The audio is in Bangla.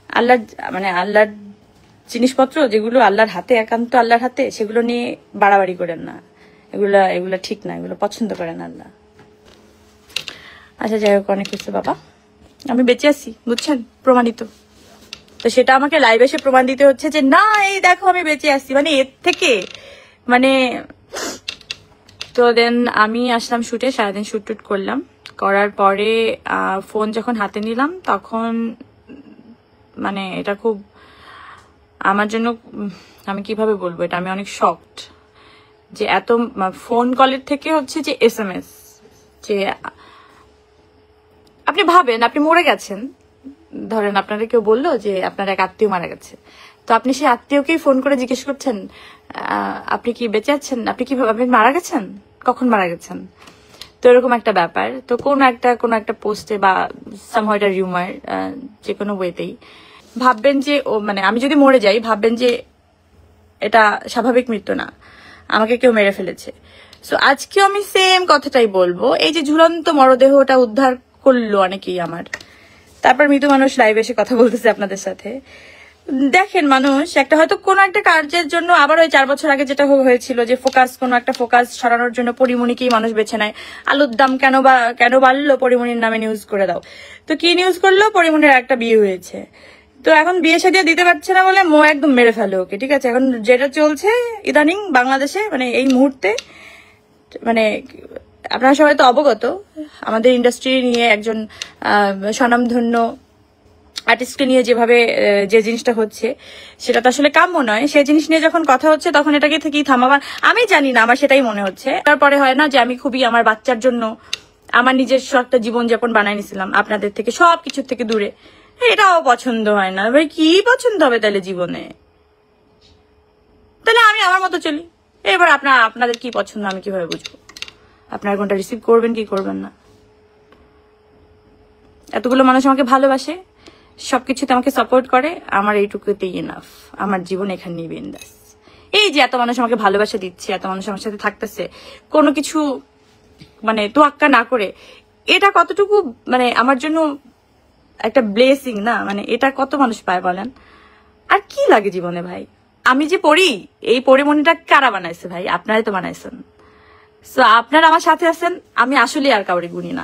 আল্লাহর মানে আল্লাহর জিনিসপত্র যেগুলো আল্লাহর হাতে, একান্ত আল্লাহর হাতে, সেগুলো নিয়ে বাড়াবাড়ি করেন না। এগুলা ঠিক না, এগুলো পছন্দ করেন আল্লাহ। আচ্ছা যাই হোক, অনেক কিছু বাবা, আমি বেঁচে আছি বুঝছেন, প্রমাণিত। তো সেটা আমাকে লাইভ এসে প্রমাণ দিতে হচ্ছে যে না এই দেখো আমি বেঁচে আছি, মানে এর থেকে মানে। তো দেন আমি আসলাম শুটে, সারাদিন শুট টুট করলাম, করার পরে ফোন যখন হাতে নিলাম তখন মানে এটা খুব আমার জন্য, আমি কিভাবে বলবো এটা, আমি অনেক শকড যে এত ফোন কলের থেকে হচ্ছে যে SMS, যে আপনি ভাবেন আপনি মরে গেছেন, ধরেন আপনারা কেউ বললো যে আপনার এক আত্মীয় মারা গেছে, তো আপনি সেই আত্মীয়কেই ফোন করে জিজ্ঞেস করছেন আপনি কি বেঁচে আছেন, আপনি কি আপনি মারা গেছেন, কখন মারা গেছেন। তো এরকম একটা ব্যাপার। তো কোন একটা পোস্টে বা সামহাউ এটা রিউমার, যে কোনো ওয়েতেই ভাববেন যে ও মানে আমি যদি মরে যাই ভাববেন যে এটা স্বাভাবিক মৃত্যু না, আমাকে কেউ মেরে ফেলেছে। সো আজকেও আমি সেম কথাটাই বলবো, এই যে ঝুলন্ত মরদেহটা উদ্ধার করলো অনেকেই আমার, তারপর মৃত মানুষ লাইভ এসে কথা বলতেছে আপনাদের সাথে। দেখেন মানুষ একটা হয়তো কোনো একটা কার্যের জন্য, আবার ওই 4 বছর আগে যেটা হয়েছিল যে কোনো একটা ফোকাস সরানোর জন্য পরিমণিকেই মানুষ বেছে নেয়, আলুর দাম কেন বাড়লো, পরিমণির নামে নিউজ করে দাও। তো কি নিউজ করলো, পরিমণির একটা বিয়ে হয়েছে, তো এখন বিয়ে শাদী দিতে পারছে না বলে মো একদম মেরে ফেলে ওকে, ঠিক আছে। এখন যেটা চলছে ইদানিং বাংলাদেশে মানে এই মুহূর্তে, মানে আপনারা সবাই তো অবগত, আমাদের ইন্ডাস্ট্রি নিয়ে একজন স্বনামধন্য আর্টিস্টকে নিয়ে যেভাবে যে জিনিসটা হচ্ছে সেটা তো আসলে কাম্য নয়। সেই জিনিস নিয়ে যখন কথা হচ্ছে তখন এটাকে থেকেই থামাবার, আমি জানি না, আমার সেটাই মনে হচ্ছে। তারপরে হয় না যে আমি খুবই আমার বাচ্চার জন্য আমার নিজস্ব একটা জীবনযাপন বানাই নিয়েছিলাম আপনাদের থেকে, সবকিছুর থেকে দূরে, এটাও পছন্দ হয় না ভাই। কি পছন্দ হবে তাহলে জীবনে, তাহলে আমি আমার মতো চলি। এবার আপনাদের কি পছন্দ আমি কিভাবে বুঝবো, আপনারা কোনটা রিসিভ করবেন কি করবেন না। এতগুলো মানুষ আমাকে ভালোবাসে, সবকিছুতে আমাকে সাপোর্ট করে, আমার এইটুকুতেই এনাফ, আমার জীবন এখানেই বিন্দাস। এই যে এত মানুষ আমাকে ভালোবাসা দিচ্ছে, এত মানুষ আমার সাথে থাকতেছে, কোনো কিছু মানে তোয়াক্কা না করে, এটা কতটুকু মানে আমার জন্য একটা ব্লেসিং না, মানে এটা কত মানুষ পায় বলেন। আর কি লাগে জীবনে ভাই, আমি যে পড়ি, এই পরিমণিটা কারা বানাইছে ভাই, আপনারাই তো বানাইছেন। সো আপনারা আমার সাথে আছেন, আমি আসলে আর কাউরে গুনি না।